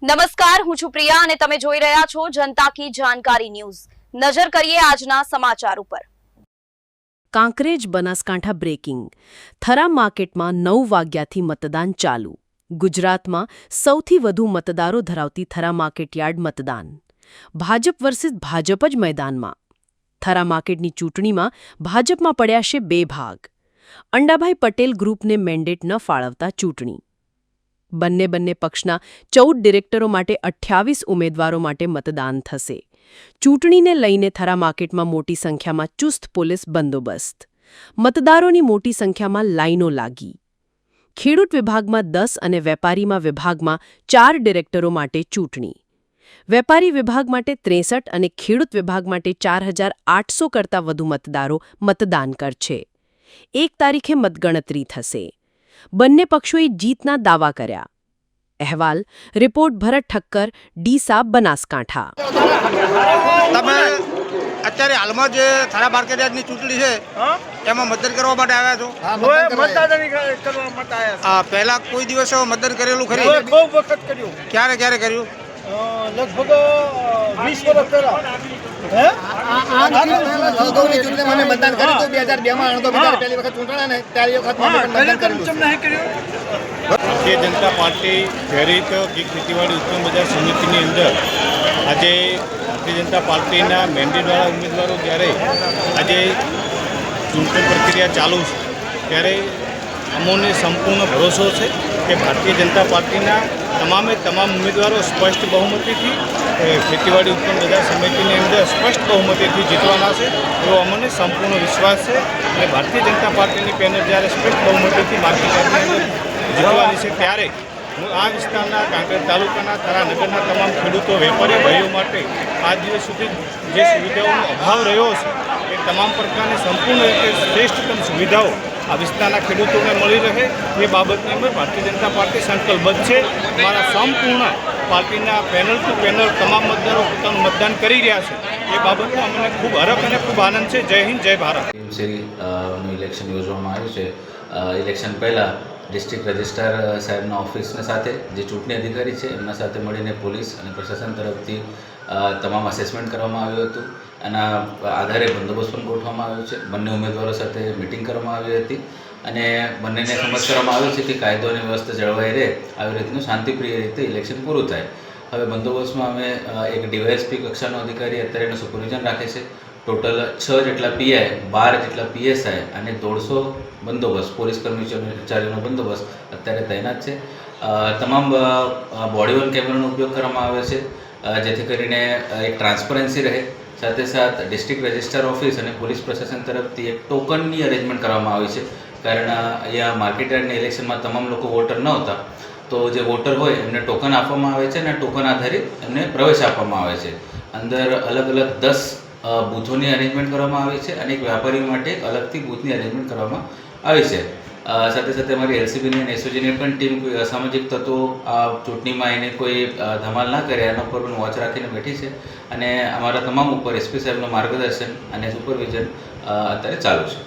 નમસ્કાર, હું છું પ્રિયા અને તમે જોઈ રહ્યા છો જનતા કી જાણકારી ન્યૂઝ। નજર કરીએ આજના સમાચાર ઉપર। કાંકરેજ બનાસકાંઠા બ્રેકિંગ। થરા માર્કેટમાં 9 વાગ્યાથી મતદાન ચાલુ। ગુજરાતમાં સૌથી વધુ મતદારો ધરાવતી થરા માર્કેટયાર્ડ મતદાન। ભાજપ વર્સિસ ભાજપ જ મેદાનમાં। થરા માર્કેટની ચૂંટણીમાં ભાજપમાં પડ્યા છે 2 ભાગ। અંડાભાઈ પટેલ ગ્રુપને મેન્ડેટ ન ફાળવતા ચૂંટણી। બંને પક્ષના 14 ડિરેક્ટરો માટે 28 ઉમેદવારો માટે મતદાન થશે। ચૂંટણીને લઈને થરા માર્કેટમાં મોટી સંખ્યામાં ચુસ્ત પોલીસ બંદોબસ્ત। મતદારોની મોટી સંખ્યામાં લાઈનો લાગી। ખેડૂત વિભાગમાં 10 અને વેપારીમાં વિભાગમાં 4 ડિરેક્ટરો માટે ચૂંટણી। વેપારી વિભાગ માટે 63 અને ખેડૂત વિભાગ માટે 4800 કરતાં વધુ મતદારો મતદાન કરશે। 1 તારીખે મતગણતરી થશે। બંને પક્ષોએ જીતના દાવા કર્યા। અહેવાલ રિપોર્ટ ભરત ઠક્કર, ડીસા, બનાસકાંઠા। તમે અત્યારે હાલમાં જે થરા માર્કેટયાર્ડની ચૂંટણી છે એમાં મતદાન કરવા માટે આવ્યા છો? પહેલા કોઈ દિવસ મતદાન કરેલું ખરી? બહુ વખત કર્યું। ક્યારે કર્યું? લગભગ 20 વર્ષ પહેલા। ચૂંટણીમાં મતદાન કર્યું હતું 2002માં। પહેલી વખત ચૂંટણા ને ત્યારે મતદાન કર્યું। ભારતીય જનતા પાર્ટી પ્રેરિત ખેતીવાડી ઉત્પન્ન બજાર સમિતિની અંદર આજે ભારતીય જનતા પાર્ટીના મેન્ડેટવાળા ઉમેદવારો જ્યારે આજે ચૂંટણી પ્રક્રિયા ચાલુ છે ત્યારે અમોને સંપૂર્ણ ભરોસો છે કે ભારતીય જનતા પાર્ટીના તમામ ઉમેદવારો સ્પષ્ટ બહુમતીથી ખેતીવાડી ઉત્પન્ન બજાર સમિતિની અંદર સ્પષ્ટ બહુમતીથી જીતવાના છે એવો અમને સંપૂર્ણ વિશ્વાસ છે। અને ભારતીય જનતા પાર્ટીની પેનલ જ્યારે સ્પષ્ટ બહુમતીથી માર્કેટયાર્ડની અંદર જીતવાની છે ત્યારે હું આ વિસ્તારના કાંકરેજ તાલુકાના થરા નગરના તમામ ખેડૂતો વેપારી ભાઈઓ માટે આ દિવસ સુધી જે સુવિધાઓનો અભાવ રહ્યો છે એ તમામ પ્રકારની સંપૂર્ણ રીતે શ્રેષ્ઠતમ સુવિધાઓ આ વિસ્તારના ખેડૂતોને મળી રહે એ બાબતની અંદર ભારતીય જનતા પાર્ટી સંકલ્પબદ્ધ છે। અમારા સંપૂર્ણ પાર્ટીના પેનલ ટુ પેનલ તમામ મતદારો પોતાનું મતદાન કરી રહ્યા છે એ બાબતનો અમને ખૂબ હરખ અને ખૂબ આનંદ છે। જય હિન્દ, જય ભારત। ઇલેક્શન યોજવામાં આવ્યું છે। ઇલેક્શન પહેલાં ડિસ્ટ્રિક્ટ રજિસ્ટ્રાર સાહેબના ઓફિસની સાથે જે ચૂંટણી અધિકારી છે એમના સાથે મળીને પોલીસ અને પ્રશાસન તરફથી તમામ અસેસમેન્ટ કરવામાં આવ્યું હતું। એના આધારે બંદોબસ્ત પણ ગોઠવવામાં આવ્યો છે। બંને ઉમેદવારો સાથે મિટિંગ કરવામાં આવી હતી અને બંનેને સમજ કરવામાં આવ્યો છે કે કાયદો અને વ્યવસ્થા જળવાઈ રહે આવી રીતનું શાંતિપ્રિય રીતે ઇલેક્શન પૂરું થાય। હવે બંદોબસ્તમાં અમે એક ડીવાયએસપી કક્ષાનો અધિકારી અત્યારે એનું સુપરવિઝન રાખે છે। ટોટલ 6 જેટલા પીઆઈ, 12 જેટલા પીએસઆઈ અને 150 બંદોબસ્ત પોલીસ કર્મચારીઓનો બંદોબસ્ત અત્યારે તૈનાત છે। તમામ બોડી વન કેમેરાનો ઉપયોગ કરવામાં આવે છે જેથી કરીને એક ટ્રાન્સપરન્સી રહે। સાથે ડિસ્ટ્રિક્ટ રજિસ્ટ્રાર ઓફિસ અને પોલીસ પ્રશાસન તરફથી એક ટોકનની અરેન્જમેન્ટ કરવામાં આવી છે કારણ અહીંયા માર્કેટયાર્ડના ઇલેક્શનમાં તમામ લોકો વોટર ન હતા તો જે વોટર હોય એમને ટોકન આપવામાં આવે છે અને ટોકન આધારિત એમને પ્રવેશ આપવામાં આવે છે। અંદર અલગ 10 બૂથોની અરેન્જમેન્ટ કરવામાં આવી છે અને એક વેપારી માટે અલગથી બૂથની અરેન્જમેન્ટ કરવામાં આવી છે। સાથે અમારી એલસીબીની અને એસઓજીની પણ ટીમ કોઈ અસામાજિક તત્વો આ ચૂંટણીમાં એને કોઈ ધમાલ ના કરે એના ઉપર પણ વોચ રાખીને બેઠી છે અને અમારા તમામ ઉપર એસપી સાહેબનું માર્ગદર્શન અને સુપરવિઝન અત્યારે ચાલુ છે।